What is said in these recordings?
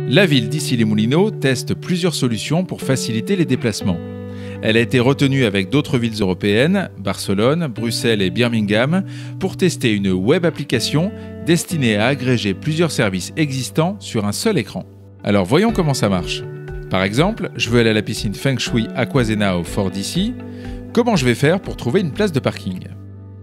La ville d'Issy-les-Moulineaux teste plusieurs solutions pour faciliter les déplacements. Elle a été retenue avec d'autres villes européennes, Barcelone, Bruxelles et Birmingham, pour tester une web application destinée à agréger plusieurs services existants sur un seul écran. Alors voyons comment ça marche. Par exemple, je veux aller à la piscine Feng Shui Aquasena au fort d'Issy. Comment je vais faire pour trouver une place de parking ?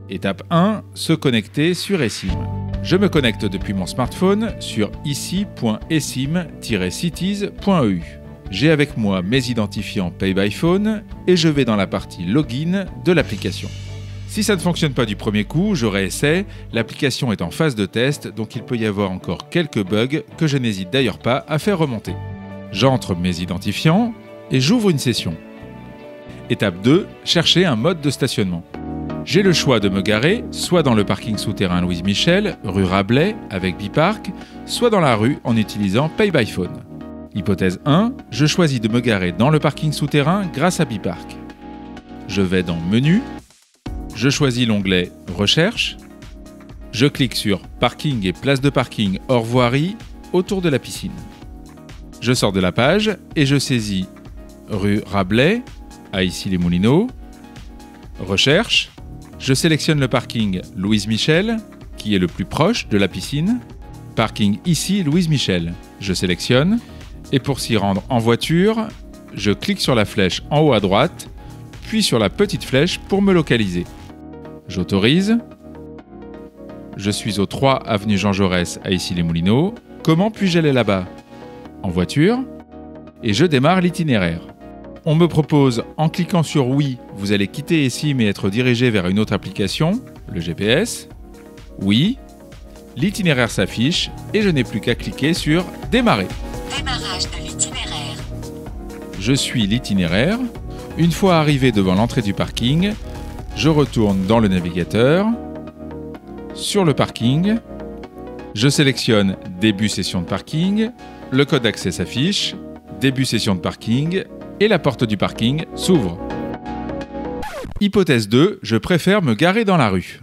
Étape 1, se connecter sur eSIM. Je me connecte depuis mon smartphone sur issy.esim-cities.eu. J'ai avec moi mes identifiants Pay by Phone et je vais dans la partie Login de l'application. Si ça ne fonctionne pas du premier coup, je réessaie. L'application est en phase de test, donc il peut y avoir encore quelques bugs que je n'hésite d'ailleurs pas à faire remonter. J'entre mes identifiants et j'ouvre une session. Étape 2, chercher un mode de stationnement. J'ai le choix de me garer soit dans le parking souterrain Louise Michel, rue Rabelais avec Bipark, soit dans la rue en utilisant Pay by Phone. Hypothèse 1, je choisis de me garer dans le parking souterrain grâce à Bipark. Je vais dans Menu, je choisis l'onglet Recherche, je clique sur Parking et place de parking hors voirie autour de la piscine. Je sors de la page et je saisis rue Rabelais à Issy-les-Moulineaux, Recherche, je sélectionne le parking Louise Michel, qui est le plus proche de la piscine, parking ici Louise Michel, je sélectionne. Et pour s'y rendre en voiture, je clique sur la flèche en haut à droite, puis sur la petite flèche pour me localiser. J'autorise. Je suis au 3 avenue Jean Jaurès à Issy-les-Moulineaux. Comment puis-je aller là-bas ? En voiture. Et je démarre l'itinéraire. On me propose, en cliquant sur Oui, vous allez quitter eSIM et être dirigé vers une autre application, le GPS. Oui. L'itinéraire s'affiche et je n'ai plus qu'à cliquer sur Démarrer. Démarrage de l'itinéraire. Je suis l'itinéraire. Une fois arrivé devant l'entrée du parking, je retourne dans le navigateur, sur le parking, je sélectionne Début session de parking, le code d'accès s'affiche, Début session de parking et la porte du parking s'ouvre. Hypothèse 2, je préfère me garer dans la rue.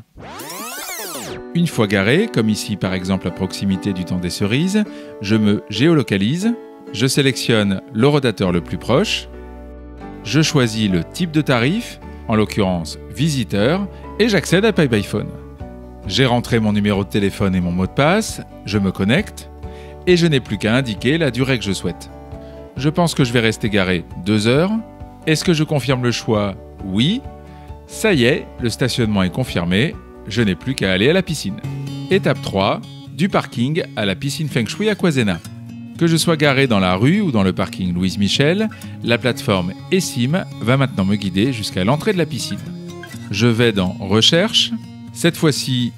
Une fois garé, comme ici par exemple à proximité du Temps des Cerises, je me géolocalise, je sélectionne le rodateur le plus proche, je choisis le type de tarif, en l'occurrence visiteur, et j'accède à Pay by Phone. J'ai rentré mon numéro de téléphone et mon mot de passe, je me connecte, et je n'ai plus qu'à indiquer la durée que je souhaite. Je pense que je vais rester garé 2 heures. Est-ce que je confirme le choix ? Oui. Ça y est, le stationnement est confirmé. Je n'ai plus qu'à aller à la piscine. Étape 3, du parking à la piscine Feng Shui Aquasena. Que je sois garé dans la rue ou dans le parking Louise Michel, la plateforme eSIM va maintenant me guider jusqu'à l'entrée de la piscine. Je vais dans Recherche. Cette fois-ci,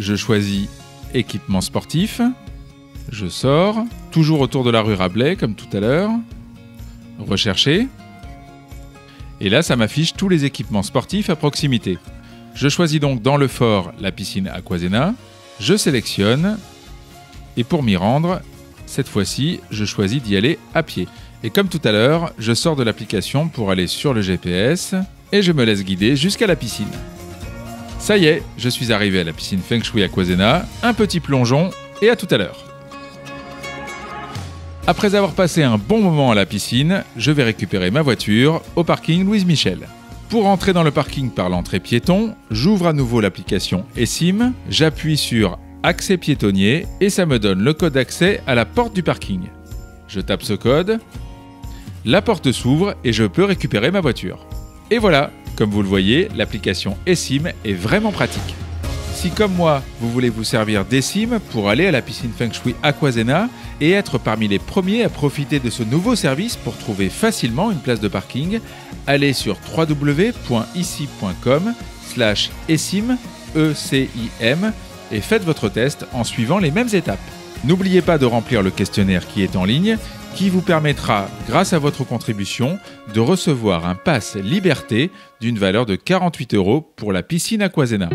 je choisis Équipement sportif. Je sors, toujours autour de la rue Rabelais comme tout à l'heure. Rechercher. Et là, ça m'affiche tous les équipements sportifs à proximité. Je choisis donc dans le fort la piscine Aquasena, je sélectionne et pour m'y rendre, cette fois-ci, je choisis d'y aller à pied. Et comme tout à l'heure, je sors de l'application pour aller sur le GPS et je me laisse guider jusqu'à la piscine. Ça y est, je suis arrivé à la piscine Feng Shui Aquasena, un petit plongeon et à tout à l'heure. Après avoir passé un bon moment à la piscine, je vais récupérer ma voiture au parking Louise Michel. Pour entrer dans le parking par l'entrée piéton, j'ouvre à nouveau l'application eSIM, j'appuie sur Accès piétonnier et ça me donne le code d'accès à la porte du parking. Je tape ce code, la porte s'ouvre et je peux récupérer ma voiture. Et voilà, comme vous le voyez, l'application eSIM est vraiment pratique. Si comme moi, vous voulez vous servir d'eSIM pour aller à la piscine Feng Shui Aquasena et être parmi les premiers à profiter de ce nouveau service pour trouver facilement une place de parking, allez sur www.issy.com/esim et faites votre test en suivant les mêmes étapes. N'oubliez pas de remplir le questionnaire qui est en ligne, qui vous permettra, grâce à votre contribution, de recevoir un pass Liberté d'une valeur de 48 € pour la piscine Aquasena.